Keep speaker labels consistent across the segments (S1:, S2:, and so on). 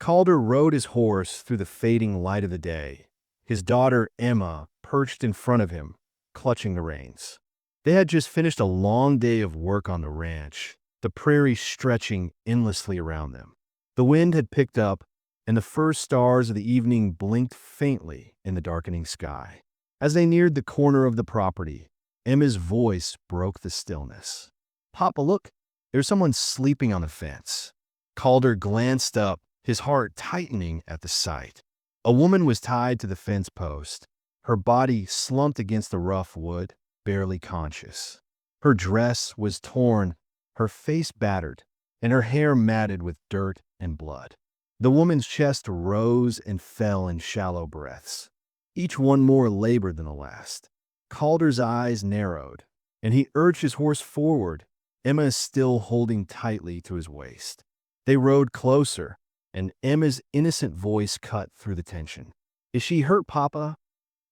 S1: Calder rode his horse through the fading light of the day. His daughter, Emma, perched in front of him, clutching the reins. They had just finished a long day of work on the ranch, the prairie stretching endlessly around them. The wind had picked up, and the first stars of the evening blinked faintly in the darkening sky. As they neared the corner of the property, Emma's voice broke the stillness. "Papa, look, there's someone sleeping on the fence." Calder glanced up, his heart tightening at the sight. A woman was tied to the fence post, her body slumped against the rough wood, barely conscious. Her dress was torn, her face battered, and her hair matted with dirt and blood. The woman's chest rose and fell in shallow breaths, each one more labored than the last. Calder's eyes narrowed, and he urged his horse forward, Emma still holding tightly to his waist. They rode closer, and Emma's innocent voice cut through the tension. "Is she hurt, Papa?"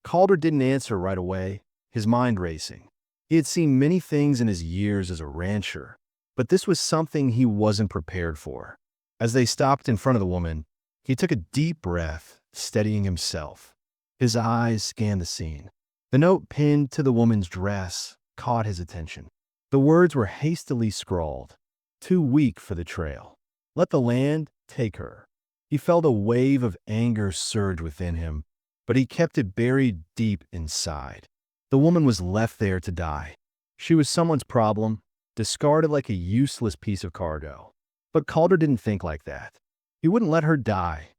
S1: Calder didn't answer right away, his mind racing. He had seen many things in his years as a rancher, but this was something he wasn't prepared for. As they stopped in front of the woman, he took a deep breath, steadying himself. His eyes scanned the scene. The note pinned to the woman's dress caught his attention. The words were hastily scrawled, too weak for the trail. "Let the land take her." He felt a wave of anger surge within him, but he kept it buried deep inside. The woman was left there to die. She was someone's problem, discarded like a useless piece of cargo. But Calder didn't think like that. He wouldn't let her die.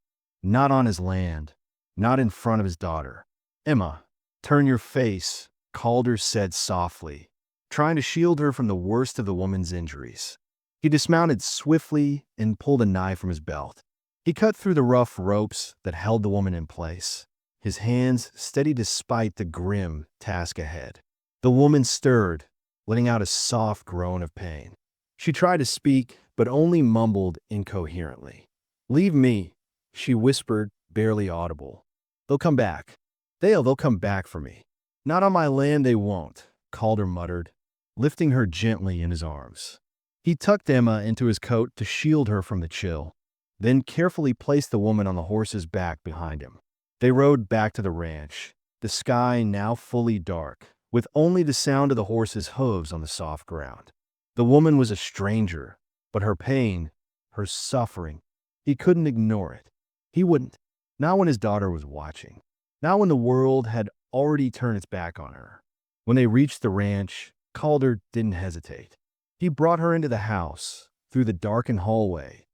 S1: Not on his land. Not in front of his daughter. "Emma, turn your face," Calder said softly, trying to shield her from the worst of the woman's injuries. He dismounted swiftly and pulled a knife from his belt. He cut through the rough ropes that held the woman in place, his hands steady despite the grim task ahead. The woman stirred, letting out a soft groan of pain. She tried to speak, but only mumbled incoherently. "Leave me," she whispered, barely audible. "They'll come back. They'll come back for me." "Not on my land they won't," Calder muttered, lifting her gently in his arms. He tucked Emma into his coat to shield her from the chill, then carefully placed the woman on the horse's back behind him. They rode back to the ranch, the sky now fully dark, with only the sound of the horse's hooves on the soft ground. The woman was a stranger, but her pain, her suffering, he couldn't ignore it. He wouldn't. Not when his daughter was watching. Not when the world had already turned its back on her. When they reached the ranch, Calder didn't hesitate. He brought her into the house, through the darkened hallway,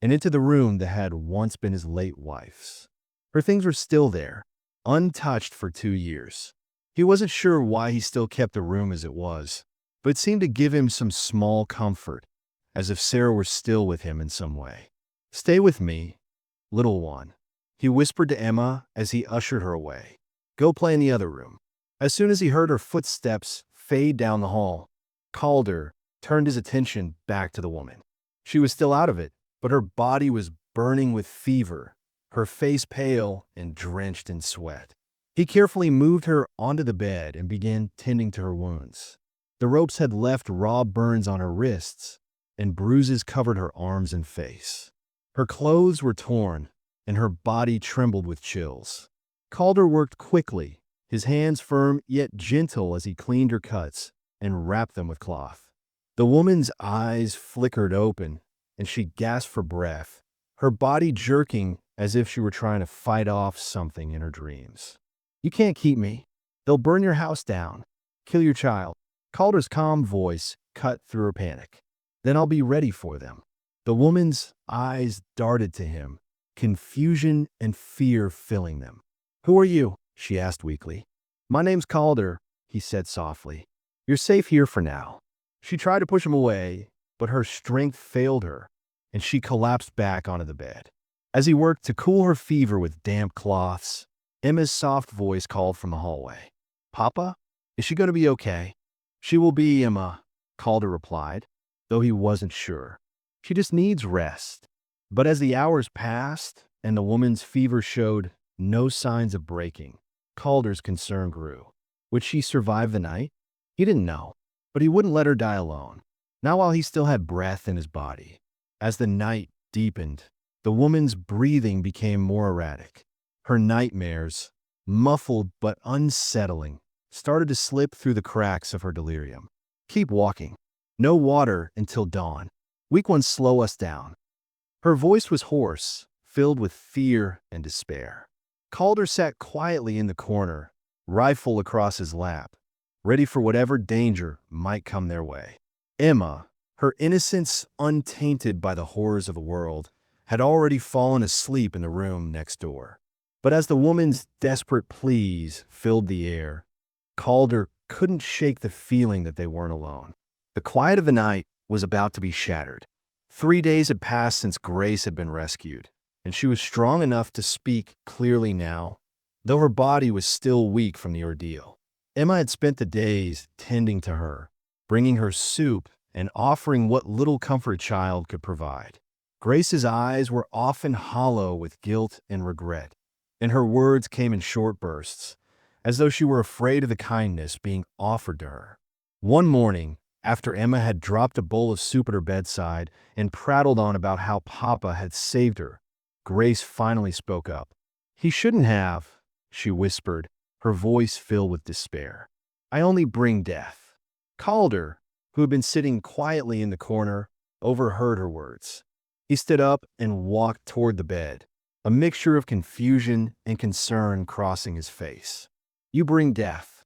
S1: and into the room that had once been his late wife's. Her things were still there, untouched for 2 years. He wasn't sure why he still kept the room as it was, but it seemed to give him some small comfort, as if Sarah were still with him in some way. "Stay with me, little one," he whispered to Emma as he ushered her away. "Go play in the other room." As soon as he heard her footsteps fade down the hall, Calder turned his attention back to the woman. She was still out of it, but her body was burning with fever, her face pale and drenched in sweat. He carefully moved her onto the bed and began tending to her wounds. The ropes had left raw burns on her wrists, and bruises covered her arms and face. Her clothes were torn, and her body trembled with chills. Calder worked quickly, his hands firm yet gentle as he cleaned her cuts and wrapped them with cloth. The woman's eyes flickered open, and she gasped for breath, her body jerking as if she were trying to fight off something in her dreams. "You can't keep me. They'll burn your house down. Kill your child." Calder's calm voice cut through her panic. "Then I'll be ready for them." The woman's eyes darted to him, confusion and fear filling them. "Who are you?" she asked weakly. "My name's Calder," he said softly. "You're safe here for now." She tried to push him away, but her strength failed her, and she collapsed back onto the bed. As he worked to cool her fever with damp cloths, Emma's soft voice called from the hallway. "Papa, is she going to be okay?" "She will be, Emma," Calder replied, though he wasn't sure. "She just needs rest." But as the hours passed and the woman's fever showed no signs of breaking, Calder's concern grew. Would she survive the night? He didn't know, but he wouldn't let her die alone, not while he still had breath in his body. As the night deepened, The woman's breathing became more erratic. Her nightmares, muffled but unsettling, started to slip through the cracks of her delirium. Keep walking. No water until dawn. Weak ones slow us down. Her voice was hoarse, filled with fear and despair. Calder sat quietly in the corner, rifle across his lap, ready for whatever danger might come their way. Emma, her innocence untainted by the horrors of the world, had already fallen asleep in the room next door. But as the woman's desperate pleas filled the air, Calder couldn't shake the feeling that they weren't alone. The quiet of the night was about to be shattered. 3 days had passed since Grace had been rescued, and she was strong enough to speak clearly now, though her body was still weak from the ordeal. Emma had spent the days tending to her, bringing her soup and offering what little comfort a child could provide. Grace's eyes were often hollow with guilt and regret, and her words came in short bursts, as though she were afraid of the kindness being offered to her. One morning, after Emma had dropped a bowl of soup at her bedside and prattled on about how Papa had saved her, Grace finally spoke up. "He shouldn't have," she whispered, her voice filled with despair. "I only bring death." Calder, who had been sitting quietly in the corner, overheard her words. He stood up and walked toward the bed, a mixture of confusion and concern crossing his face. "You bring death?"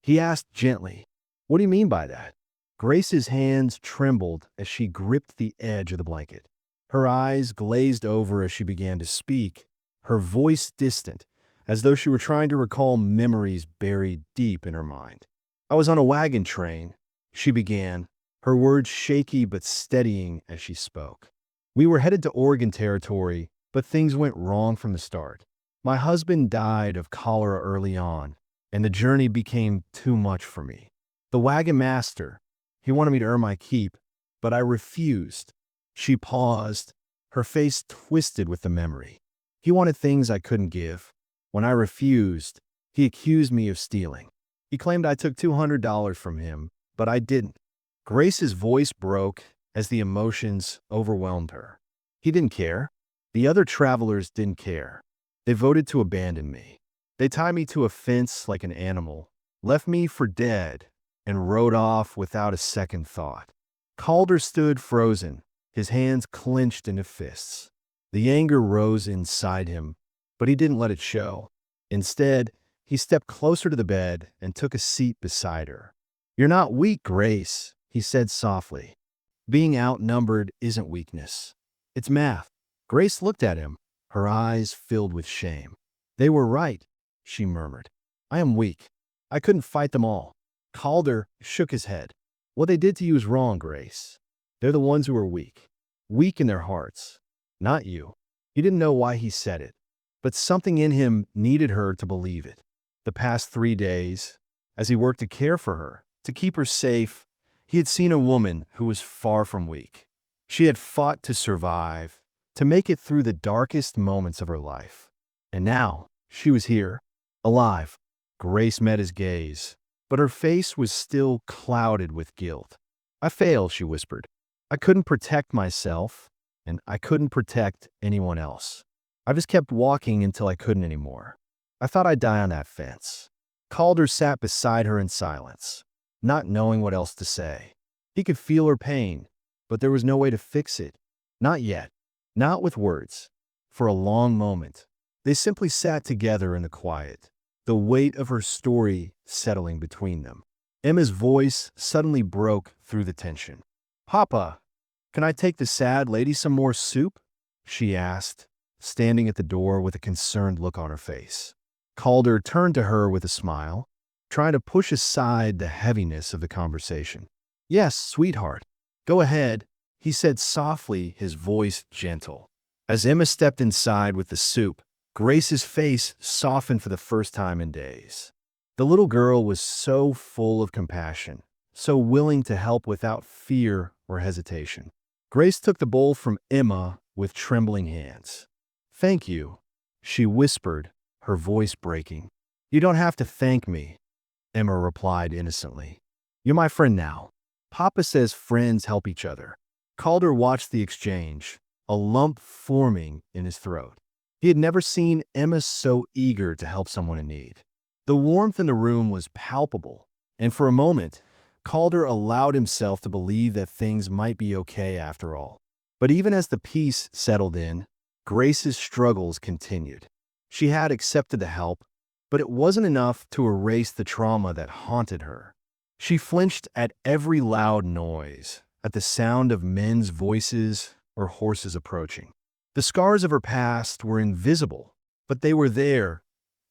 S1: he asked gently. "What do you mean by that?" Grace's hands trembled as she gripped the edge of the blanket. Her eyes glazed over as she began to speak, her voice distant, as though she were trying to recall memories buried deep in her mind. "I was on a wagon train," she began, her words shaky but steadying as she spoke. "We were headed to Oregon Territory, but things went wrong from the start. My husband died of cholera early on, and the journey became too much for me. The wagon master, he wanted me to earn my keep, but I refused." She paused, her face twisted with the memory. "He wanted things I couldn't give. When I refused, he accused me of stealing. He claimed I took $200 from him, but I didn't." Grace's voice broke as the emotions overwhelmed her. "He didn't care. The other travelers didn't care. They voted to abandon me. They tied me to a fence like an animal, left me for dead, and rode off without a second thought." Calder stood frozen, his hands clenched into fists. The anger rose inside him, but he didn't let it show. Instead, he stepped closer to the bed and took a seat beside her. "You're not weak, Grace," he said softly. "Being outnumbered isn't weakness. It's math." Grace looked at him, her eyes filled with shame. "They were right," she murmured. "I am weak. I couldn't fight them all." Calder shook his head. "What they did to you is wrong, Grace. They're the ones who are weak. Weak in their hearts. Not you." He didn't know why he said it, but something in him needed her to believe it. The past 3 days, as he worked to care for her, to keep her safe, he had seen a woman who was far from weak. She had fought to survive, to make it through the darkest moments of her life. And now, she was here, alive. Grace met his gaze, but her face was still clouded with guilt. "I failed," she whispered. "I couldn't protect myself, and I couldn't protect anyone else. I just kept walking until I couldn't anymore. I thought I'd die on that fence." Calder sat beside her in silence, not knowing what else to say. He could feel her pain, but there was no way to fix it. Not yet. Not with words. For a long moment, they simply sat together in the quiet, the weight of her story settling between them. Emma's voice suddenly broke through the tension. "Papa, can I take the sad lady some more soup?" she asked, standing at the door with a concerned look on her face. Calder turned to her with a smile, trying to push aside the heaviness of the conversation. "Yes, sweetheart. Go ahead," he said softly, his voice gentle. As Emma stepped inside with the soup, Grace's face softened for the first time in days. The little girl was so full of compassion, so willing to help without fear or hesitation. Grace took the bowl from Emma with trembling hands. "Thank you," she whispered, her voice breaking. "You don't have to thank me," Emma replied innocently. "You're my friend now. Papa says friends help each other." Calder watched the exchange, a lump forming in his throat. He had never seen Emma so eager to help someone in need. The warmth in the room was palpable, and for a moment, Calder allowed himself to believe that things might be okay after all. But even as the peace settled in, Grace's struggles continued. She had accepted the help, but it wasn't enough to erase the trauma that haunted her. She flinched at every loud noise, at the sound of men's voices or horses approaching. The scars of her past were invisible, but they were there,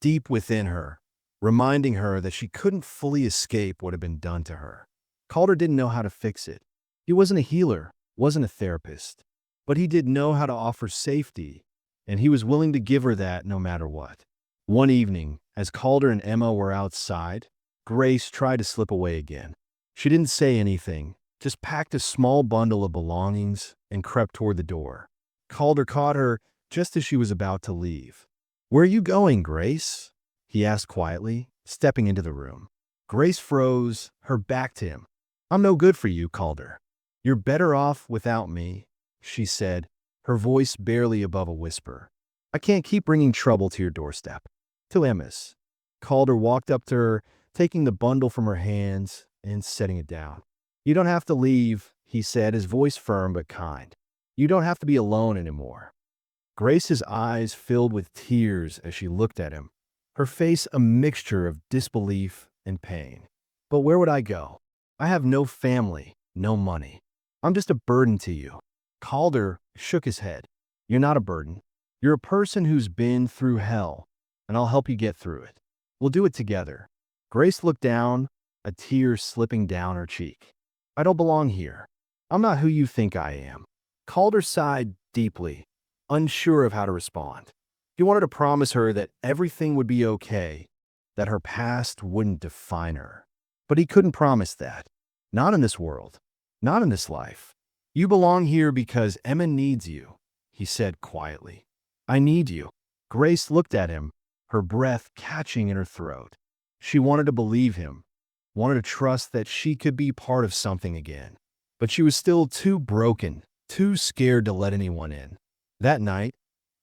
S1: deep within her, reminding her that she couldn't fully escape what had been done to her. Calder didn't know how to fix it. He wasn't a healer, wasn't a therapist, but he did know how to offer safety, and he was willing to give her that no matter what. One evening, as Calder and Emma were outside, Grace tried to slip away again. She didn't say anything, just packed a small bundle of belongings and crept toward the door. Calder caught her just as she was about to leave. "Where are you going, Grace?" he asked quietly, stepping into the room. Grace froze, her back to him. "I'm no good for you, Calder. You're better off without me," she said, her voice barely above a whisper. "I can't keep bringing trouble to your doorstep." To Emma's. Calder walked up to her, taking the bundle from her hands and setting it down. "You don't have to leave," he said, his voice firm but kind. "You don't have to be alone anymore." Grace's eyes filled with tears as she looked at him, her face a mixture of disbelief and pain. "But where would I go? I have no family, no money. I'm just a burden to you." Calder shook his head. "You're not a burden. You're a person who's been through hell, and I'll help you get through it. We'll do it together." Grace looked down, a tear slipping down her cheek. "I don't belong here. I'm not who you think I am." Calder sighed deeply, unsure of how to respond. He wanted to promise her that everything would be okay, that her past wouldn't define her. But he couldn't promise that. Not in this world. Not in this life. "You belong here because Emma needs you," he said quietly. "I need you." Grace looked at him, her breath catching in her throat. She wanted to believe him, wanted to trust that she could be part of something again. But she was still too broken, too scared to let anyone in. That night,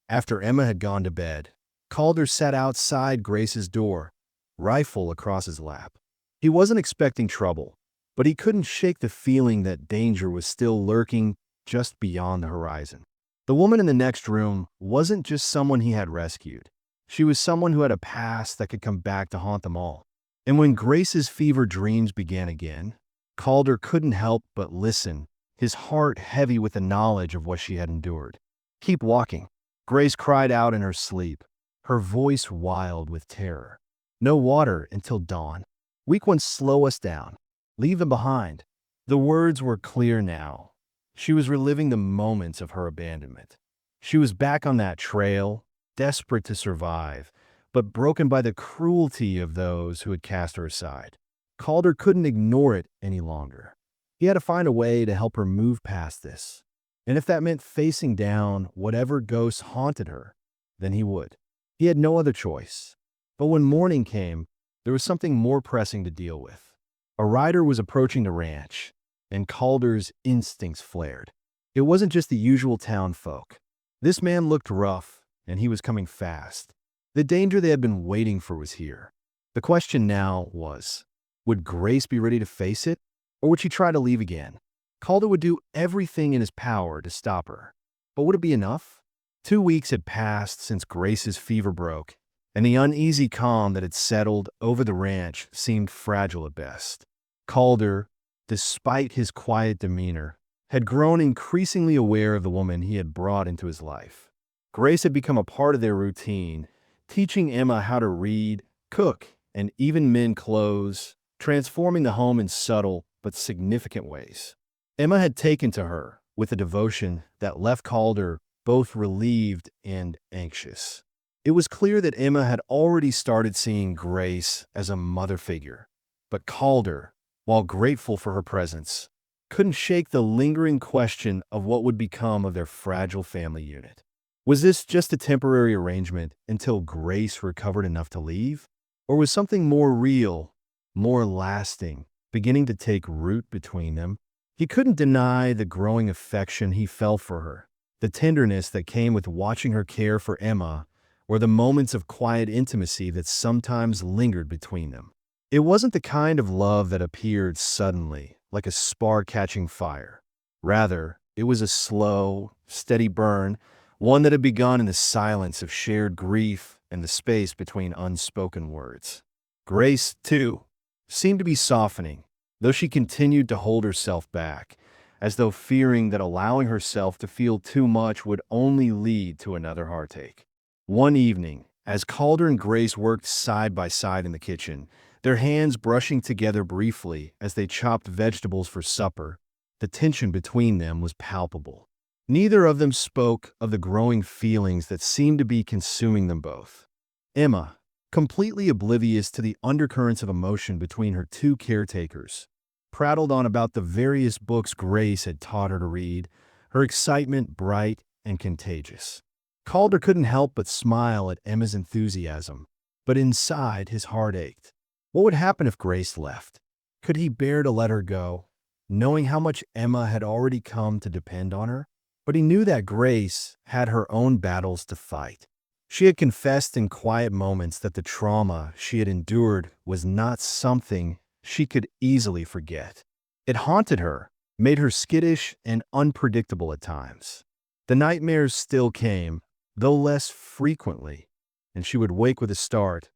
S1: after Emma had gone to bed, Calder sat outside Grace's door, rifle across his lap. He wasn't expecting trouble, but he couldn't shake the feeling that danger was still lurking just beyond the horizon. The woman in the next room wasn't just someone he had rescued. She was someone who had a past that could come back to haunt them all. And when Grace's fever dreams began again, Calder couldn't help but listen, his heart heavy with the knowledge of what she had endured. "Keep walking," Grace cried out in her sleep, her voice wild with terror. "No water until dawn. Weak ones slow us down. Leave them behind." The words were clear now. She was reliving the moments of her abandonment. She was back on that trail, desperate to survive, but broken by the cruelty of those who had cast her aside. Calder couldn't ignore it any longer. He had to find a way to help her move past this. And if that meant facing down whatever ghosts haunted her, then he would. He had no other choice. But when morning came, there was something more pressing to deal with. A rider was approaching the ranch, and Calder's instincts flared. It wasn't just the usual town folk. This man looked rough, and he was coming fast. The danger they had been waiting for was here. The question now was, would Grace be ready to face it, or would she try to leave again? Calder would do everything in his power to stop her. But would it be enough? 2 weeks had passed since Grace's fever broke, and the uneasy calm that had settled over the ranch seemed fragile at best. Calder, despite his quiet demeanor, had grown increasingly aware of the woman he had brought into his life. Grace had become a part of their routine, teaching Emma how to read, cook, and even mend clothes, transforming the home in subtle but significant ways. Emma had taken to her with a devotion that left Calder both relieved and anxious. It was clear that Emma had already started seeing Grace as a mother figure, but Calder, while grateful for her presence, couldn't shake the lingering question of what would become of their fragile family unit. Was this just a temporary arrangement until Grace recovered enough to leave? Or was something more real, more lasting, beginning to take root between them? He couldn't deny the growing affection he felt for her, The tenderness that came with watching her care for Emma, or the moments of quiet intimacy that sometimes lingered between them. It wasn't the kind of love that appeared suddenly, like a spark catching fire. Rather, it was a slow, steady burn, one that had begun in the silence of shared grief and the space between unspoken words. Grace, too, seemed to be softening, though she continued to hold herself back, as though fearing that allowing herself to feel too much would only lead to another heartache. One evening, as Calder and Grace worked side by side in the kitchen, their hands brushing together briefly as they chopped vegetables for supper, the tension between them was palpable. Neither of them spoke of the growing feelings that seemed to be consuming them both. Emma, completely oblivious to the undercurrents of emotion between her two caretakers, prattled on about the various books Grace had taught her to read, her excitement bright and contagious. Calder couldn't help but smile at Emma's enthusiasm, but inside his heart ached. What would happen if Grace left? Could he bear to let her go, knowing how much Emma had already come to depend on her? But he knew that Grace had her own battles to fight. She had confessed in quiet moments that the trauma she had endured was not something she could easily forget. It haunted her, made her skittish and unpredictable at times. The nightmares still came, though less frequently, and she would wake with a start,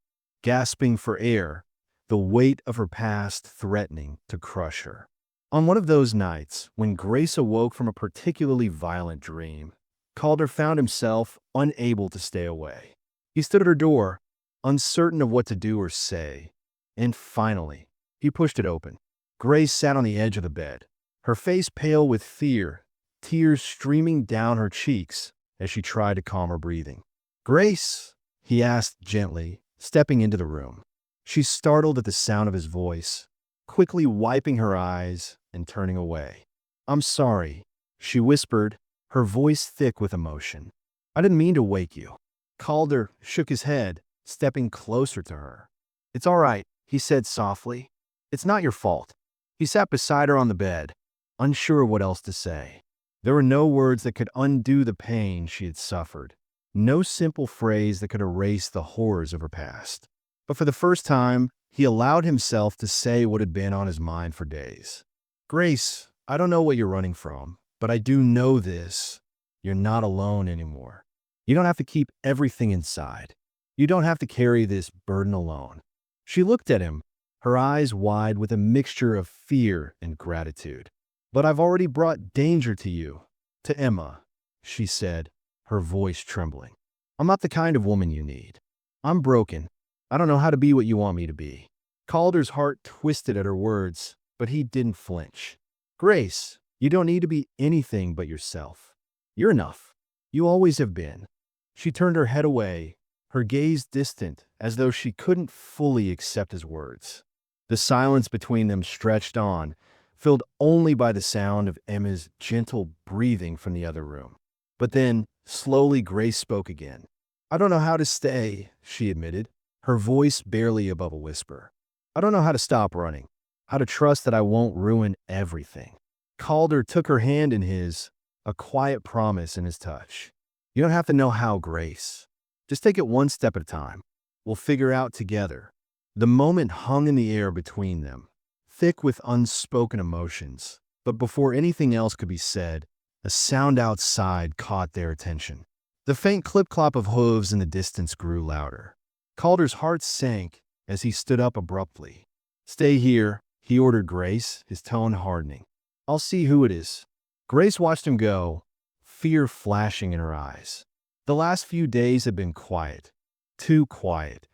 S1: gasping for air, the weight of her past threatening to crush her. On one of those nights, when Grace awoke from a particularly violent dream, Calder found himself unable to stay away. He stood at her door, uncertain of what to do or say, and finally, he pushed it open. Grace sat on the edge of the bed, her face pale with fear, tears streaming down her cheeks as she tried to calm her breathing. "Grace?" he asked gently, stepping into the room. She startled at the sound of his voice, quickly wiping her eyes and turning away. "I'm sorry," she whispered, her voice thick with emotion. "I didn't mean to wake you." Calder shook his head, stepping closer to her. "It's all right," he said softly. "It's not your fault." He sat beside her on the bed, unsure what else to say. There were no words that could undo the pain she had suffered, no simple phrase that could erase the horrors of her past. But for the first time, he allowed himself to say what had been on his mind for days. "Grace, I don't know what you're running from, but I do know this. You're not alone anymore. You don't have to keep everything inside. You don't have to carry this burden alone." She looked at him, her eyes wide with a mixture of fear and gratitude. "But I've already brought danger to you, to Emma," she said, her voice trembling. "I'm not the kind of woman you need. I'm broken. I don't know how to be what you want me to be." Calder's heart twisted at her words, but he didn't flinch. "Grace, you don't need to be anything but yourself. You're enough. You always have been." She turned her head away, her gaze distant, as though she couldn't fully accept his words. The silence between them stretched on, filled only by the sound of Emma's gentle breathing from the other room. But then, slowly, Grace spoke again. "I don't know how to stay," she admitted, her voice barely above a whisper. "I don't know how to stop running, how to trust that I won't ruin everything." Calder took her hand in his, a quiet promise in his touch. "You don't have to know how, Grace. Just take it one step at a time. We'll figure out together." The moment hung in the air between them, thick with unspoken emotions. But before anything else could be said, a sound outside caught their attention. The faint clip-clop of hooves in the distance grew louder. Calder's heart sank as he stood up abruptly. "Stay here," he ordered Grace, his tone hardening. "I'll see who it is." Grace watched him go, fear flashing in her eyes. The last few days had been quiet, too quiet,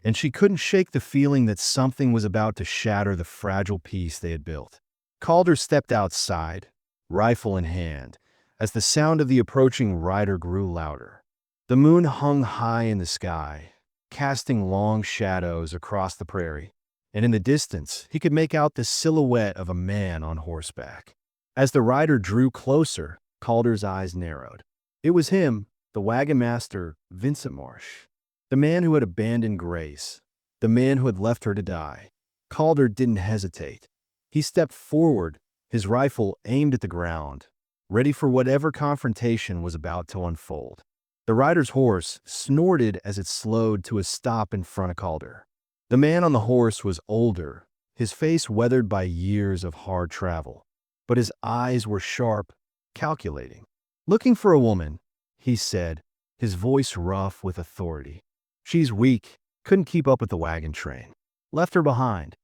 S1: and she couldn't shake the feeling that something was about to shatter the fragile peace they had built. Calder stepped outside, rifle in hand, as the sound of the approaching rider grew louder. The moon hung high in the sky, casting long shadows across the prairie, and in the distance he could make out the silhouette of a man on horseback. As the rider drew closer, Calder's eyes narrowed. It was him, the wagon master, Vincent Marsh. The man who had abandoned Grace, the man who had left her to die. Calder didn't hesitate. He stepped forward, his rifle aimed at the ground, ready for whatever confrontation was about to unfold. The rider's horse snorted as it slowed to a stop in front of Calder. The man on the horse was older, his face weathered by years of hard travel, but his eyes were sharp, calculating. "Looking for a woman," he said, his voice rough with authority. "She's weak, couldn't keep up with the wagon train. Left her behind."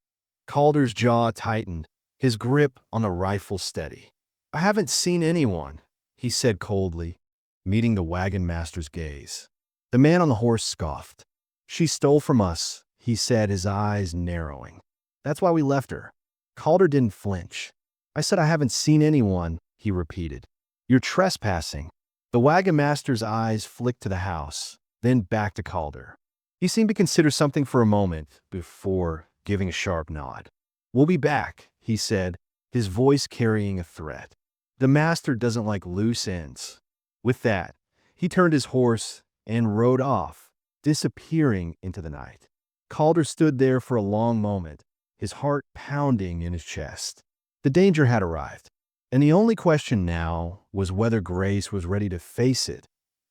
S1: Calder's jaw tightened, his grip on the rifle steady. "I haven't seen anyone," he said coldly, meeting the wagon master's gaze. The man on the horse scoffed. "She stole from us," he said, his eyes narrowing. "That's why we left her." Calder didn't flinch. "I said I haven't seen anyone," he repeated. "You're trespassing." The wagon master's eyes flicked to the house, then back to Calder. He seemed to consider something for a moment before giving a sharp nod. "We'll be back," he said, his voice carrying a threat. "The master doesn't like loose ends." With that, he turned his horse and rode off, disappearing into the night. Calder stood there for a long moment, his heart pounding in his chest. The danger had arrived, and the only question now was whether Grace was ready to face it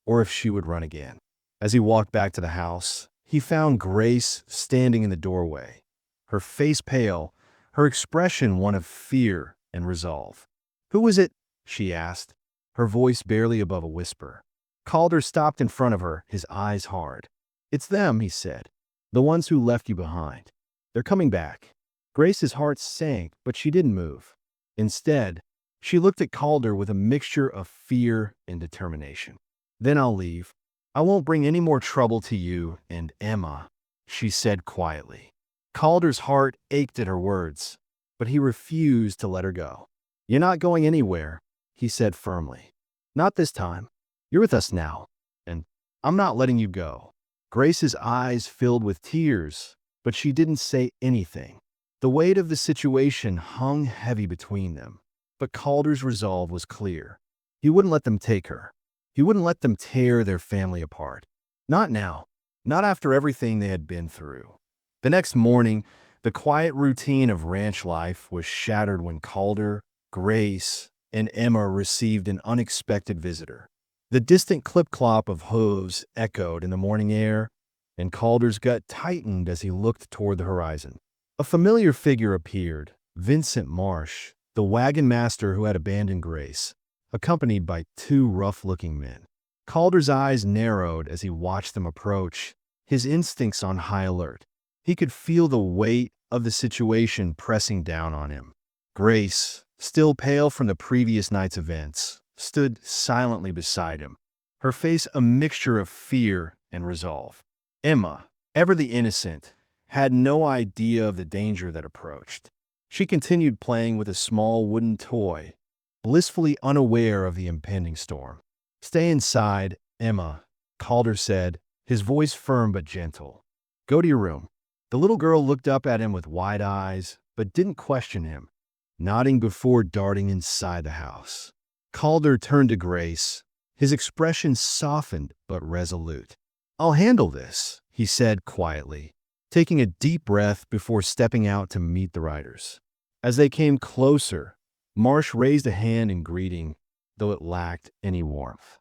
S1: or if she would run again. As he walked back to the house, he found Grace standing in the doorway, her face pale, her expression one of fear and resolve. "Who is it?" she asked, her voice barely above a whisper. Calder stopped in front of her, his eyes hard. "It's them," he said. "The ones who left you behind. They're coming back." Grace's heart sank, but she didn't move. Instead, she looked at Calder with a mixture of fear and determination. "Then I'll leave. I won't bring any more trouble to you and Emma," she said quietly. Calder's heart ached at her words, but he refused to let her go. "You're not going anywhere," he said firmly. "Not this time. You're with us now, and I'm not letting you go." Grace's eyes filled with tears, but she didn't say anything. The weight of the situation hung heavy between them, but Calder's resolve was clear. He wouldn't let them take her. He wouldn't let them tear their family apart. Not now. Not after everything they had been through. The next morning, the quiet routine of ranch life was shattered when Calder, Grace, and Emma received an unexpected visitor. The distant clip-clop of hooves echoed in the morning air, and Calder's gut tightened as he looked toward the horizon. A familiar figure appeared, Vincent Marsh, the wagon master who had abandoned Grace, accompanied by two rough-looking men. Calder's eyes narrowed as he watched them approach, his instincts on high alert. He could feel the weight of the situation pressing down on him. Grace, still pale from the previous night's events, stood silently beside him, her face a mixture of fear and resolve. Emma, ever the innocent, had no idea of the danger that approached. She continued playing with a small wooden toy, blissfully unaware of the impending storm. "Stay inside, Emma," Calder said, his voice firm but gentle. "Go to your room." The little girl looked up at him with wide eyes, but didn't question him, nodding before darting inside the house. Calder turned to Grace, his expression softened but resolute. "I'll handle this," he said quietly, taking a deep breath before stepping out to meet the riders. As they came closer, Marsh raised a hand in greeting, though it lacked any warmth.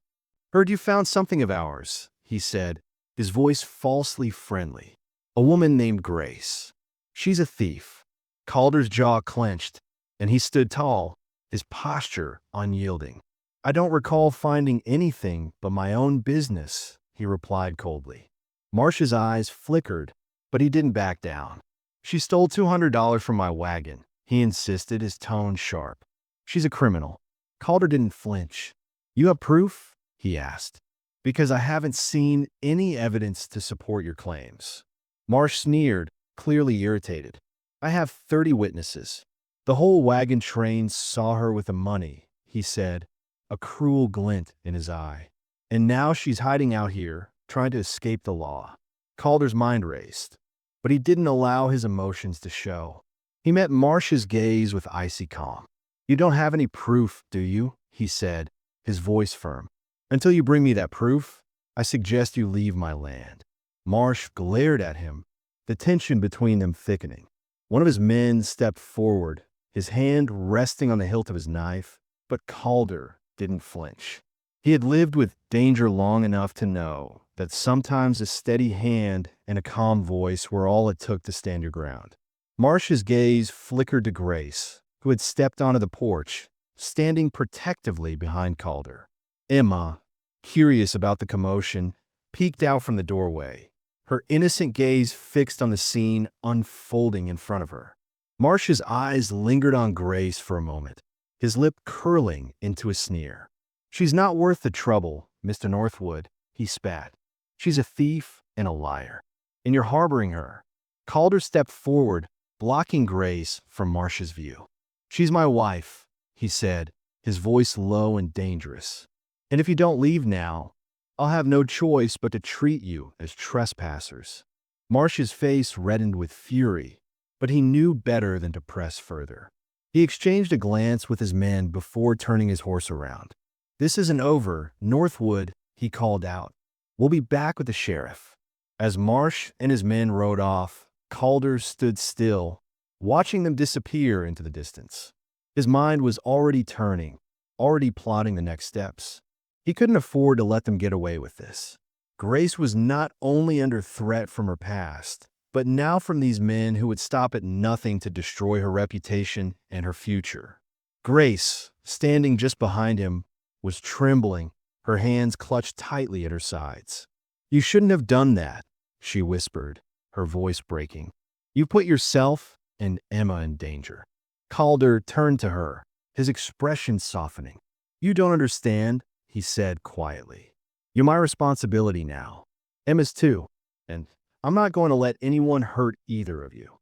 S1: "Heard you found something of ours," he said, his voice falsely friendly. "A woman named Grace. She's a thief." Calder's jaw clenched, and he stood tall, his posture unyielding. "I don't recall finding anything but my own business," he replied coldly. Marsh's eyes flickered, but he didn't back down. "She stole $200 from my wagon," he insisted, his tone sharp. "She's a criminal." Calder didn't flinch. "You have proof?" he asked. "Because I haven't seen any evidence to support your claims." Marsh sneered, clearly irritated. "I have 30 witnesses. The whole wagon train saw her with the money," he said, a cruel glint in his eye. "And now she's hiding out here, trying to escape the law." Calder's mind raced, but he didn't allow his emotions to show. He met Marsh's gaze with icy calm. "You don't have any proof, do you?" he said, his voice firm. "Until you bring me that proof, I suggest you leave my land." Marsh glared at him, the tension between them thickening. One of his men stepped forward, his hand resting on the hilt of his knife, but Calder didn't flinch. He had lived with danger long enough to know that sometimes a steady hand and a calm voice were all it took to stand your ground. Marsh's gaze flickered to Grace, who had stepped onto the porch, standing protectively behind Calder. Emma, curious about the commotion, peeked out from the doorway, her innocent gaze fixed on the scene unfolding in front of her. Marsh's eyes lingered on Grace for a moment, his lip curling into a sneer. "She's not worth the trouble, Mr. Northwood," he spat. "She's a thief and a liar, and you're harboring her." Calder stepped forward, blocking Grace from Marsh's view. "She's my wife," he said, his voice low and dangerous. "And if you don't leave now, I'll have no choice but to treat you as trespassers." Marsh's face reddened with fury, but he knew better than to press further. He exchanged a glance with his men before turning his horse around. "This isn't over, Northwood," he called out. "We'll be back with the sheriff." As Marsh and his men rode off, Calder stood still, watching them disappear into the distance. His mind was already turning, already plotting the next steps. He couldn't afford to let them get away with this. Grace was not only under threat from her past, but now from these men who would stop at nothing to destroy her reputation and her future. Grace, standing just behind him, was trembling, her hands clutched tightly at her sides. "You shouldn't have done that," she whispered, her voice breaking. "You put yourself and Emma in danger." Calder turned to her, his expression softening. "You don't understand," he said quietly. "You're my responsibility now. Emma's too, and I'm not going to let anyone hurt either of you."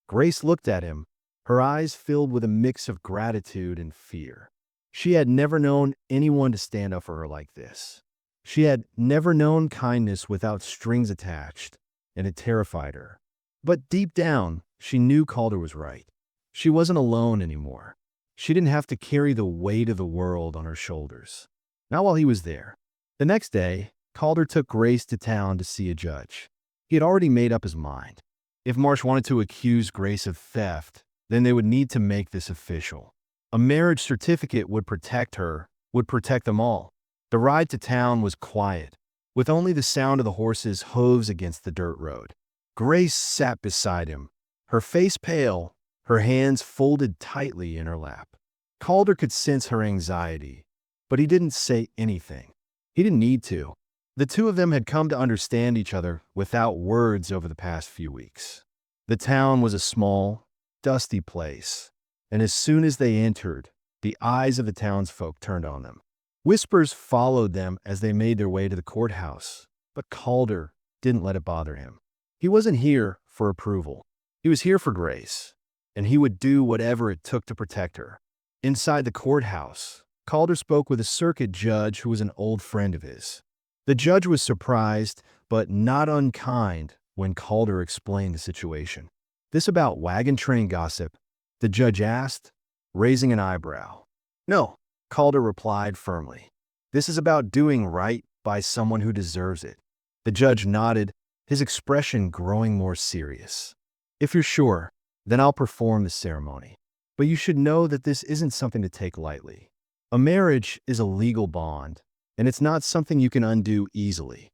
S1: Grace looked at him, her eyes filled with a mix of gratitude and fear. She had never known anyone to stand up for her like this. She had never known kindness without strings attached, and it terrified her. But deep down, she knew Calder was right. She wasn't alone anymore. She didn't have to carry the weight of the world on her shoulders. Not while he was there. The next day, Calder took Grace to town to see a judge. He had already made up his mind. If Marsh wanted to accuse Grace of theft, then they would need to make this official. A marriage certificate would protect her, would protect them all. The ride to town was quiet, with only the sound of the horses' hooves against the dirt road. Grace sat beside him, her face pale, her hands folded tightly in her lap. Calder could sense her anxiety, but he didn't say anything. He didn't need to. The two of them had come to understand each other without words over the past few weeks. The town was a small, dusty place, and as soon as they entered, the eyes of the townsfolk turned on them. Whispers followed them as they made their way to the courthouse, but Calder didn't let it bother him. He wasn't here for approval. He was here for Grace, and he would do whatever it took to protect her. Inside the courthouse, Calder spoke with a circuit judge who was an old friend of his. The judge was surprised, but not unkind, when Calder explained the situation. "This about wagon train gossip?" the judge asked, raising an eyebrow. "No," Calder replied firmly. "This is about doing right by someone who deserves it." The judge nodded, his expression growing more serious. "If you're sure, then I'll perform the ceremony. But you should know that this isn't something to take lightly. A marriage is a legal bond, and it's not something you can undo easily."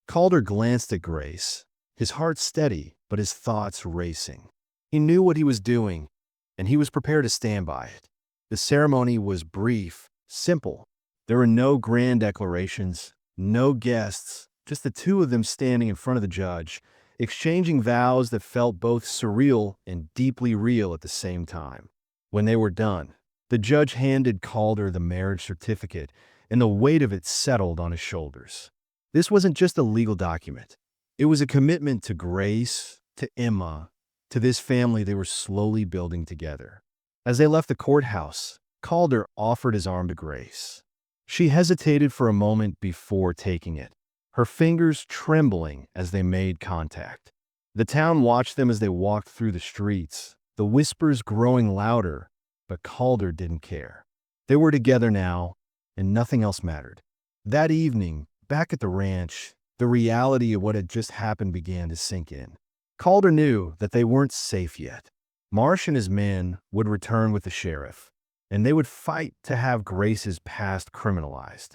S1: Calder glanced at Grace, his heart steady, but his thoughts racing. He knew what he was doing, and he was prepared to stand by it. The ceremony was brief, simple. There were no grand declarations, no guests, just the two of them standing in front of the judge, exchanging vows that felt both surreal and deeply real at the same time. When they were done, the judge handed Calder the marriage certificate, and the weight of it settled on his shoulders. This wasn't just a legal document. It was a commitment to Grace, to Emma, to this family they were slowly building together. As they left the courthouse, Calder offered his arm to Grace. She hesitated for a moment before taking it, her fingers trembling as they made contact. The town watched them as they walked through the streets, the whispers growing louder, but Calder didn't care. They were together now, and nothing else mattered. That evening, back at the ranch, the reality of what had just happened began to sink in. Calder knew that they weren't safe yet. Marsh and his men would return with the sheriff, and they would fight to have Grace's past criminalized.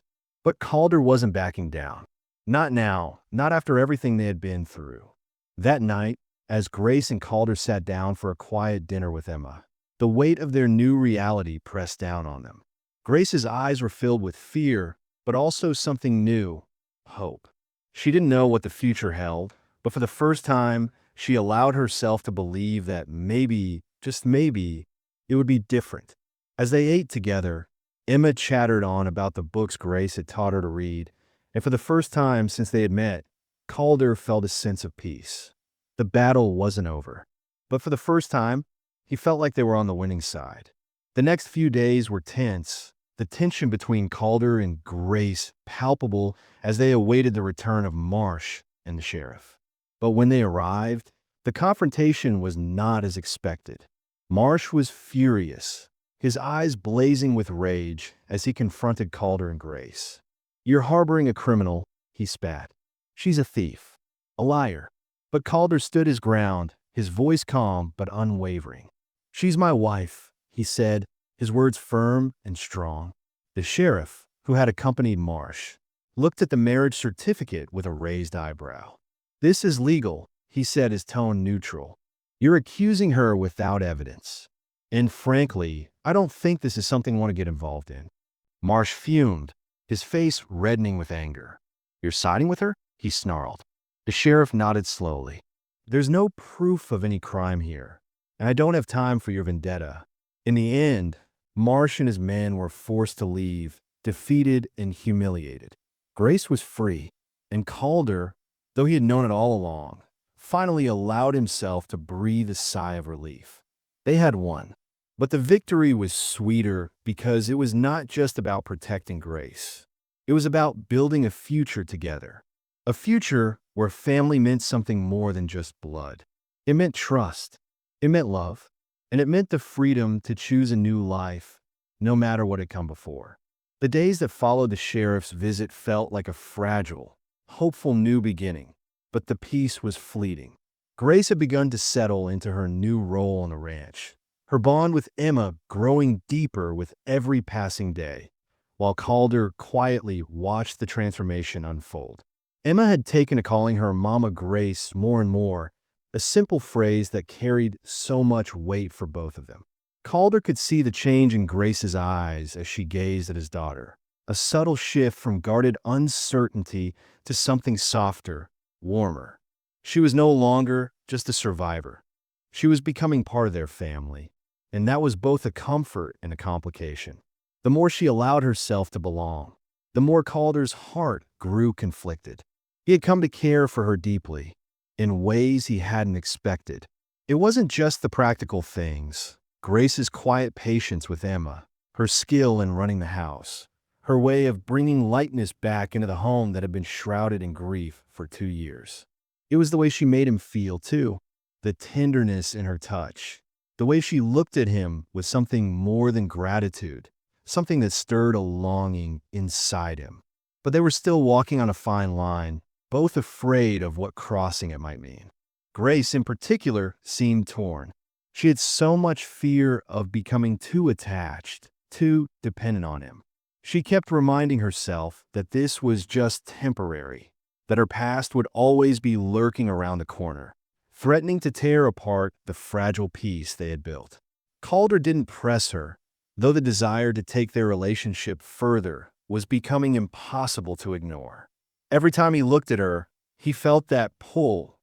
S1: But Calder wasn't backing down. Not now, not after everything they had been through. That night, as Grace and Calder sat down for a quiet dinner with Emma, the weight of their new reality pressed down on them. Grace's eyes were filled with fear, but also something new, hope. She didn't know what the future held, but for the first time, she allowed herself to believe that maybe, just maybe, it would be different. As they ate together, Emma chattered on about the books Grace had taught her to read, and for the first time since they had met, Calder felt a sense of peace. The battle wasn't over, but for the first time, he felt like they were on the winning side. The next few days were tense, the tension between Calder and Grace palpable as they awaited the return of Marsh and the sheriff. But when they arrived, the confrontation was not as expected. Marsh was furious, his eyes blazing with rage as he confronted Calder and Grace. "You're harboring a criminal," he spat. "She's a thief, a liar." But Calder stood his ground, his voice calm but unwavering. "She's my wife," he said, his words firm and strong. The sheriff, who had accompanied Marsh, looked at the marriage certificate with a raised eyebrow. "This is legal," he said, his tone neutral. "You're accusing her without evidence. And frankly, I don't think this is something I want to get involved in." Marsh fumed, his face reddening with anger. "You're siding with her?" he snarled. The sheriff nodded slowly. "There's no proof of any crime here, and I don't have time for your vendetta." In the end, Marsh and his men were forced to leave, defeated and humiliated. Grace was free, and Calder, though he had known it all along, finally allowed himself to breathe a sigh of relief. They had won, but the victory was sweeter because it was not just about protecting Grace. It was about building a future together, a future where family meant something more than just blood. It meant trust, it meant love, and it meant the freedom to choose a new life, no matter what had come before. The days that followed the sheriff's visit felt like a fragile, hopeful new beginning, but the peace was fleeting. Grace had begun to settle into her new role on the ranch, her bond with Emma growing deeper with every passing day, while Calder quietly watched the transformation unfold. Emma had taken to calling her Mama Grace more and more, a simple phrase that carried so much weight for both of them. Calder could see the change in Grace's eyes as she gazed at his daughter, a subtle shift from guarded uncertainty to something softer, warmer. She was no longer just a survivor. She was becoming part of their family, and that was both a comfort and a complication. The more she allowed herself to belong, the more Calder's heart grew conflicted. He had come to care for her deeply, in ways he hadn't expected. It wasn't just the practical things. Grace's quiet patience with Emma, her skill in running the house, her way of bringing lightness back into the home that had been shrouded in grief for 2 years. It was the way she made him feel, too, the tenderness in her touch, the way she looked at him with something more than gratitude, something that stirred a longing inside him. But they were still walking on a fine line, both afraid of what crossing it might mean. Grace, in particular, seemed torn. She had so much fear of becoming too attached, too dependent on him. She kept reminding herself that this was just temporary, that her past would always be lurking around the corner, threatening to tear apart the fragile peace they had built. Calder didn't press her, though the desire to take their relationship further was becoming impossible to ignore. Every time he looked at her, he felt that pull,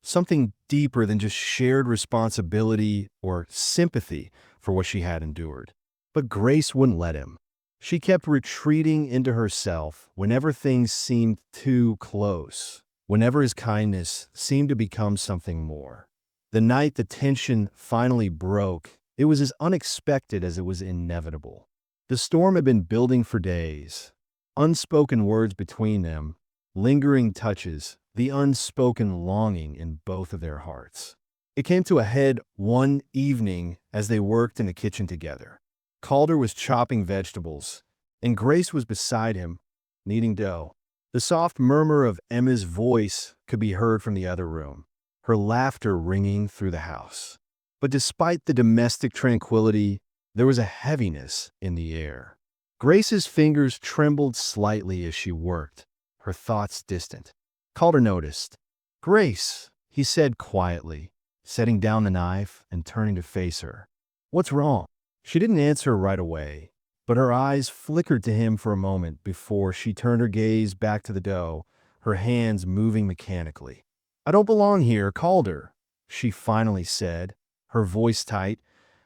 S1: something deeper than just shared responsibility or sympathy for what she had endured. But Grace wouldn't let him. She kept retreating into herself whenever things seemed too close, whenever his kindness seemed to become something more. The night the tension finally broke, it was as unexpected as it was inevitable. The storm had been building for days. Unspoken words between them, lingering touches, the unspoken longing in both of their hearts. It came to a head one evening as they worked in the kitchen together. Calder was chopping vegetables, and Grace was beside him, kneading dough. The soft murmur of Emma's voice could be heard from the other room, her laughter ringing through the house. But despite the domestic tranquility, There was a heaviness in the air. Grace's fingers trembled slightly as she worked, her thoughts distant. Calder noticed. "Grace," he said quietly, setting down the knife and turning to face her. "What's wrong?" She didn't answer right away, but her eyes flickered to him for a moment before she turned her gaze back to the dough, her hands moving mechanically. "I don't belong here, Calder," she finally said, her voice tight,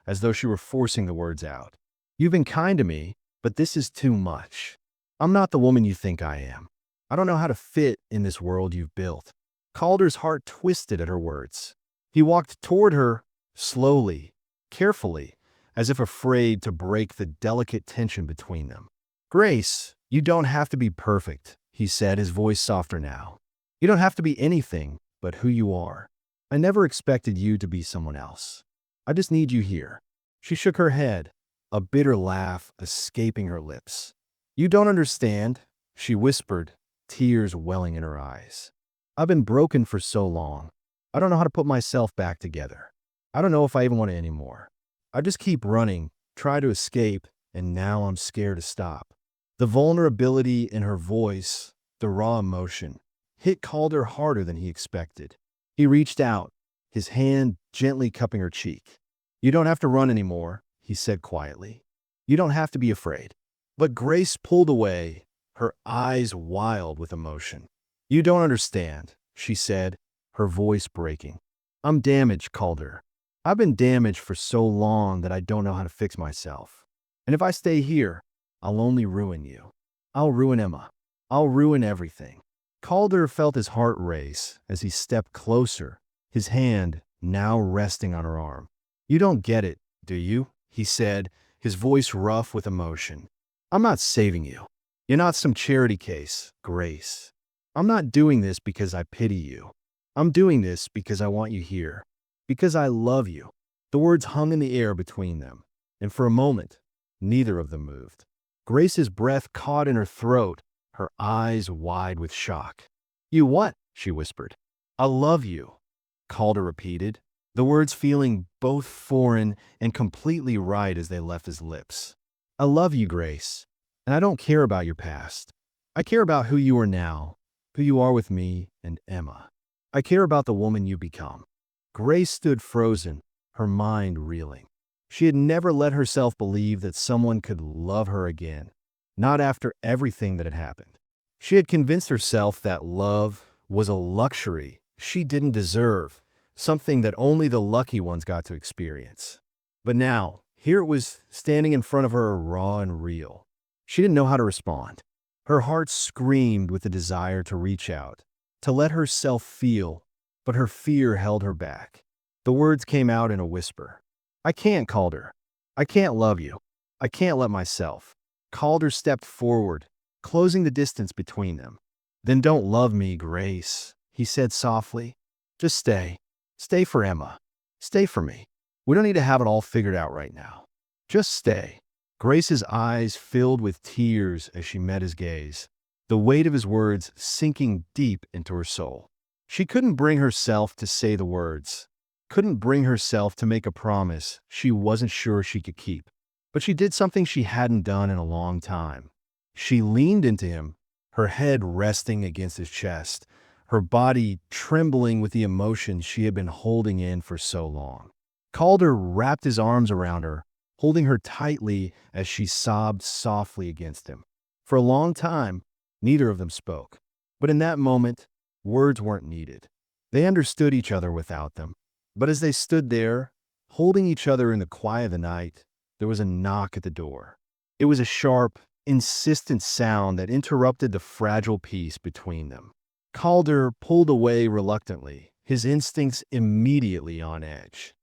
S1: as though she were forcing the words out. "You've been kind to me, but this is too much. I'm not the woman you think I am. I don't know how to fit in this world you've built." Calder's heart twisted at her words. He walked toward her, slowly, carefully, as if afraid to break the delicate tension between them. "Grace, you don't have to be perfect," he said, his voice softer now. "You don't have to be anything but who you are. I never expected you to be someone else. I just need you here." She shook her head, a bitter laugh escaping her lips. "You don't understand," she whispered, tears welling in her eyes. "I've been broken for so long. I don't know how to put myself back together. I don't know if I even want it anymore. I just keep running, try to escape, and now I'm scared to stop." The vulnerability in her voice, the raw emotion, hit Calder harder than he expected. He reached out, his hand gently cupping her cheek. "You don't have to run anymore," he said quietly. "You don't have to be afraid." But Grace pulled away, her eyes wild with emotion. "You don't understand," she said, her voice breaking. "I'm damaged, Calder. I've been damaged for so long that I don't know how to fix myself. And if I stay here, I'll only ruin you. I'll ruin Emma. I'll ruin everything." Calder felt his heart race as he stepped closer, his hand now resting on her arm. "You don't get it, do you?" he said, his voice rough with emotion. "I'm not saving you. You're not some charity case, Grace. I'm not doing this because I pity you. I'm doing this because I want you here. Because I love you." The words hung in the air between them, and for a moment, neither of them moved. Grace's breath caught in her throat, her eyes wide with shock. "You what?" she whispered. "I love you," Calder repeated, the words feeling both foreign and completely right as they left his lips. "I love you, Grace, and I don't care about your past. I care about who you are now, who you are with me and Emma. I care about the woman you become." Grace stood frozen, her mind reeling. She had never let herself believe that someone could love her again, not after everything that had happened. She had convinced herself that love was a luxury she didn't deserve, something that only the lucky ones got to experience. But now, here it was standing in front of her, raw and real. She didn't know how to respond. Her heart screamed with the desire to reach out, to let herself feel, but her fear held her back. The words came out in a whisper. "I can't, Calder. I can't love you. I can't let myself." Calder stepped forward, closing the distance between them. "Then don't love me, Grace," he said softly. "Just stay. Stay for Emma. Stay for me. We don't need to have it all figured out right now. Just stay." Grace's eyes filled with tears as she met his gaze, the weight of his words sinking deep into her soul. She couldn't bring herself to say the words, couldn't bring herself to make a promise she wasn't sure she could keep. But she did something she hadn't done in a long time. She leaned into him, her head resting against his chest, her body trembling with the emotion she had been holding in for so long. Calder wrapped his arms around her, holding her tightly as she sobbed softly against him. For a long time, neither of them spoke. But in that moment, words weren't needed. They understood each other without them. But as they stood there, holding each other in the quiet of the night, there was a knock at the door. It was a sharp, insistent sound that interrupted the fragile peace between them. Calder pulled away reluctantly, his instincts immediately on edge.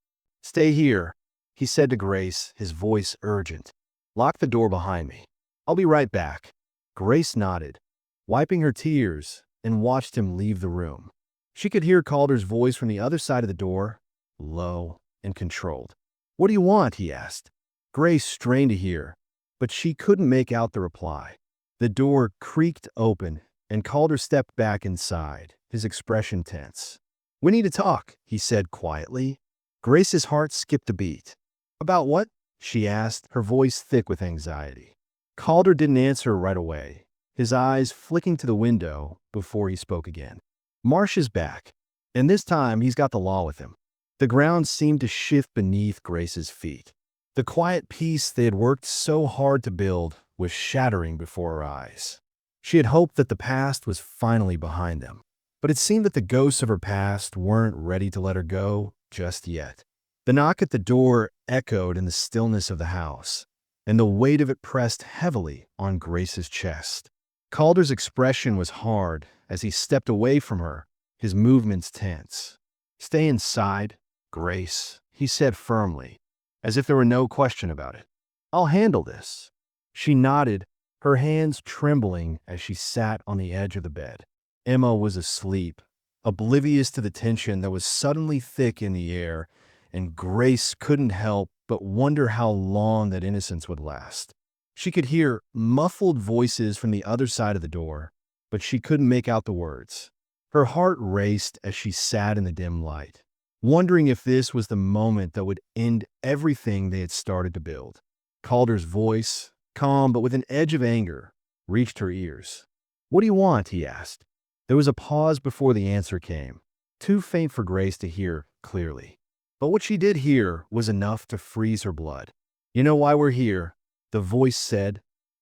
S1: "Stay here," he said to Grace, his voice urgent. "Lock the door behind me. I'll be right back." Grace nodded, wiping her tears, and watched him leave the room. She could hear Calder's voice from the other side of the door, low and controlled. "What do you want?" he asked. Grace strained to hear, but she couldn't make out the reply. The door creaked open, and Calder stepped back inside, his expression tense. "We need to talk," he said quietly. Grace's heart skipped a beat. "About what?" she asked, her voice thick with anxiety. Calder didn't answer right away, his eyes flicking to the window before he spoke again. Marsh is back, and this time he's got the law with him. The ground seemed to shift beneath Grace's feet. The quiet peace they had worked so hard to build was shattering before her eyes. She had hoped that the past was finally behind them, but it seemed that the ghosts of her past weren't ready to let her go just yet. The knock at the door echoed in the stillness of the house, and the weight of it pressed heavily on Grace's chest. Calder's expression was hard as he stepped away from her, his movements tense. "Stay inside, Grace," he said firmly, as if there were no question about it. "I'll handle this." She nodded, her hands trembling as she sat on the edge of the bed. Emma was asleep, oblivious to the tension that was suddenly thick in the air, and Grace couldn't help but wonder how long that innocence would last. She could hear muffled voices from the other side of the door, but she couldn't make out the words. Her heart raced as she sat in the dim light, wondering if this was the moment that would end everything they had started to build. Calder's voice, calm but with an edge of anger, reached her ears. "What do you want?" he asked. There was a pause before the answer came, too faint for Grace to hear clearly. But what she did hear was enough to freeze her blood. "You know why we're here," the voice said,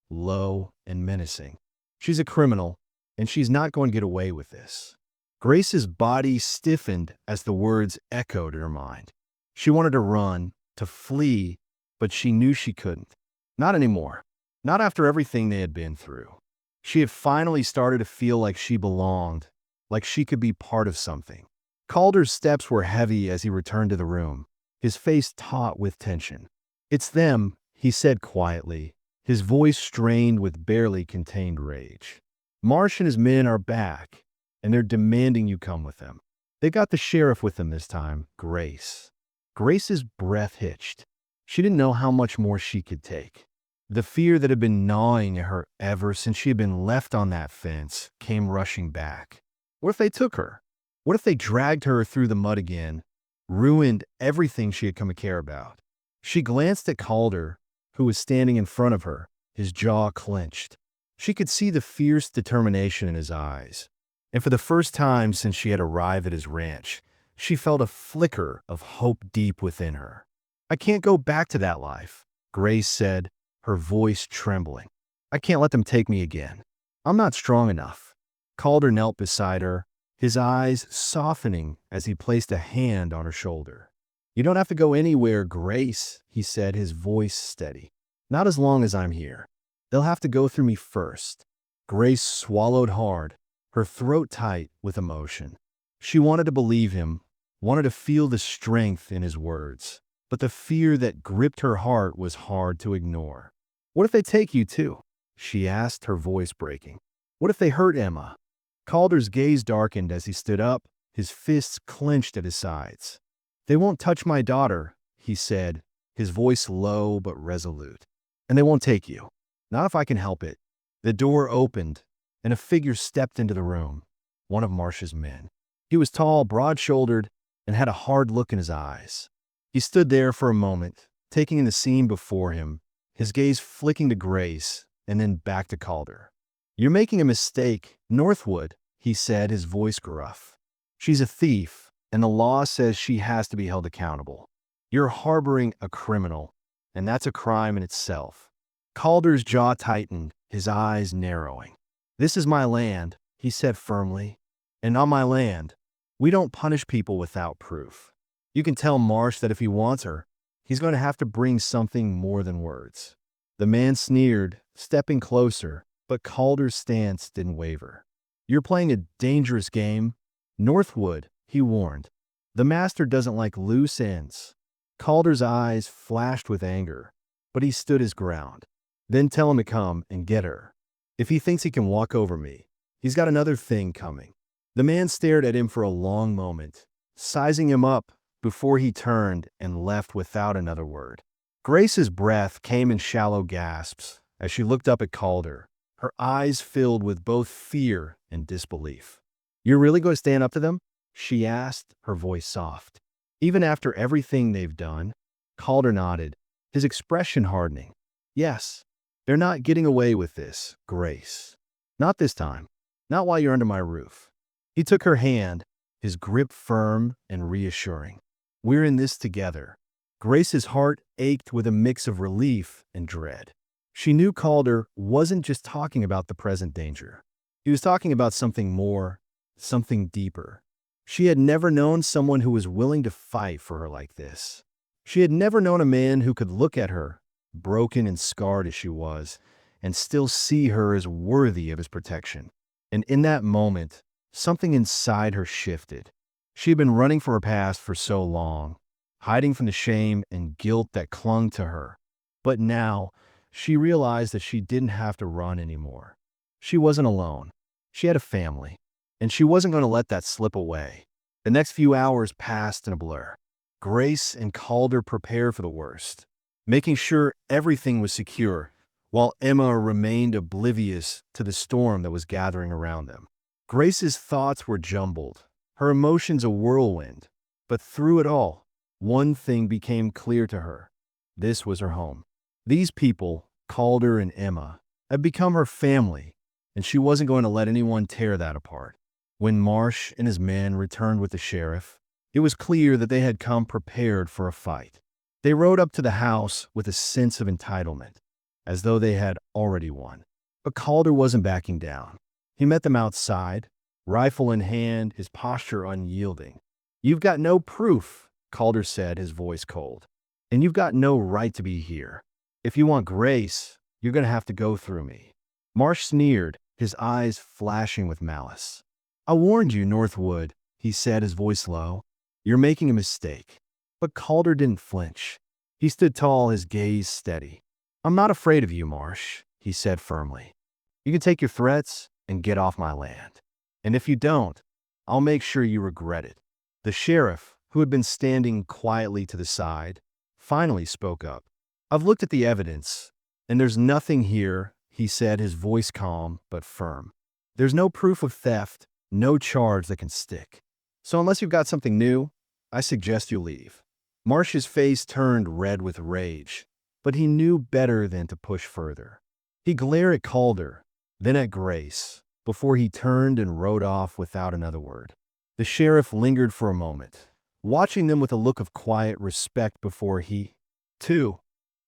S1: low and menacing. "She's a criminal, and she's not going to get away with this." Grace's body stiffened as the words echoed in her mind. She wanted to run, to flee, but she knew she couldn't. Not anymore. Not after everything they had been through. She had finally started to feel like she belonged, like she could be part of something. Calder's steps were heavy as he returned to the room, his face taut with tension. "It's them," he said quietly, his voice strained with barely contained rage. "Marsh and his men are back, and they're demanding you come with them. They got the sheriff with them this time, Grace." Grace's breath hitched. She didn't know how much more she could take. The fear that had been gnawing at her ever since she had been left on that fence came rushing back. What if they took her? What if they dragged her through the mud again, ruined everything she had come to care about? She glanced at Calder, who was standing in front of her, his jaw clenched. She could see the fierce determination in his eyes, and for the first time since she had arrived at his ranch, she felt a flicker of hope deep within her. "I can't go back to that life," Grace said, her voice trembling. "I can't let them take me again. I'm not strong enough." Calder knelt beside her, his eyes softening as he placed a hand on her shoulder. "You don't have to go anywhere, Grace," he said, his voice steady. "Not as long as I'm here. They'll have to go through me first." Grace swallowed hard, her throat tight with emotion. She wanted to believe him, wanted to feel the strength in his words, but the fear that gripped her heart was hard to ignore. "What if they take you too?" she asked, her voice breaking. "What if they hurt Emma?" Calder's gaze darkened as he stood up, his fists clenched at his sides. "They won't touch my daughter," he said, his voice low but resolute. "And they won't take you. Not if I can help it." The door opened, and a figure stepped into the room, one of Marsh's men. He was tall, broad-shouldered, and had a hard look in his eyes. He stood there for a moment, taking in the scene before him, his gaze flicking to Grace and then back to Calder. "You're making a mistake, Northwood," he said, his voice gruff. "She's a thief, and the law says she has to be held accountable. You're harboring a criminal, and that's a crime in itself." Calder's jaw tightened, his eyes narrowing. "This is my land," he said firmly, "and on my land, we don't punish people without proof. You can tell Marsh that if he wants her, he's going to have to bring something more than words." The man sneered, stepping closer, but Calder's stance didn't waver. "You're playing a dangerous game, Northwood," he warned. "The master doesn't like loose ends." Calder's eyes flashed with anger, but he stood his ground. "Then tell him to come and get her. If he thinks he can walk over me, he's got another thing coming." The man stared at him for a long moment, sizing him up before he turned and left without another word. Grace's breath came in shallow gasps as she looked up at Calder, her eyes filled with both fear and disbelief. "You're really going to stand up to them?" she asked, her voice soft. "Even after everything they've done?" Calder nodded, his expression hardening. Yes, they're not getting away with this, Grace. Not this time. Not while you're under my roof. He took her hand, his grip firm and reassuring. We're in this together. Grace's heart ached with a mix of relief and dread. She knew Calder wasn't just talking about the present danger. He was talking about something more, something deeper. She had never known someone who was willing to fight for her like this. She had never known a man who could look at her, broken and scarred as she was, and still see her as worthy of his protection. And in that moment, something inside her shifted. She had been running from her past for so long, hiding from the shame and guilt that clung to her. But now, she realized that she didn't have to run anymore. She wasn't alone. She had a family, and she wasn't going to let that slip away. The next few hours passed in a blur. Grace and Calder prepared for the worst, making sure everything was secure, while Emma remained oblivious to the storm that was gathering around them. Grace's thoughts were jumbled, her emotions a whirlwind, but through it all, one thing became clear to her. This was her home. These people, Calder and Emma, had become her family, and she wasn't going to let anyone tear that apart. When Marsh and his men returned with the sheriff, it was clear that they had come prepared for a fight. They rode up to the house with a sense of entitlement, as though they had already won. But Calder wasn't backing down. He met them outside, rifle in hand, his posture unyielding. "You've got no proof," Calder said, his voice cold. "And you've got no right to be here. If you want Grace, you're going to have to go through me." Marsh sneered, his eyes flashing with malice. "I warned you, Northwood," he said, his voice low. "You're making a mistake." But Calder didn't flinch. He stood tall, his gaze steady. "I'm not afraid of you, Marsh," he said firmly. "You can take your threats and get off my land. And if you don't, I'll make sure you regret it." The sheriff, who had been standing quietly to the side, finally spoke up. "I've looked at the evidence, and there's nothing here," he said, his voice calm but firm. "There's no proof of theft, no charge that can stick. So unless you've got something new, I suggest you leave." Marsh's face turned red with rage, but he knew better than to push further. He glared at Calder, then at Grace, before he turned and rode off without another word. The sheriff lingered for a moment, watching them with a look of quiet respect before he, too,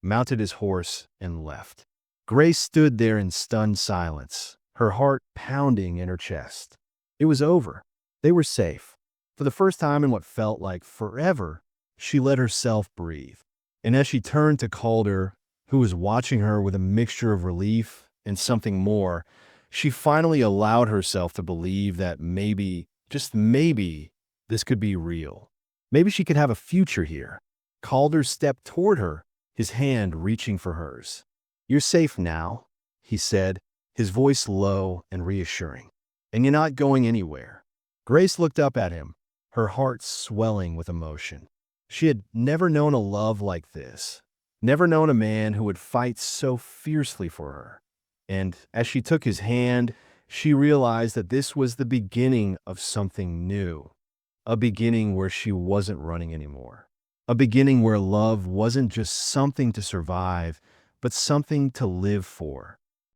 S1: mounted his horse and left. Grace stood there in stunned silence, her heart pounding in her chest. It was over. They were safe. For the first time in what felt like forever, she let herself breathe. And as she turned to Calder, who was watching her with a mixture of relief and something more, she finally allowed herself to believe that maybe, just maybe, this could be real. Maybe she could have a future here. Calder stepped toward her, his hand reaching for hers. "You're safe now," he said, his voice low and reassuring. "And you're not going anywhere." Grace looked up at him, her heart swelling with emotion. She had never known a love like this, never known a man who would fight so fiercely for her. And as she took his hand, she realized that this was the beginning of something new, a beginning where she wasn't running anymore, a beginning where love wasn't just something to survive, but something to live for.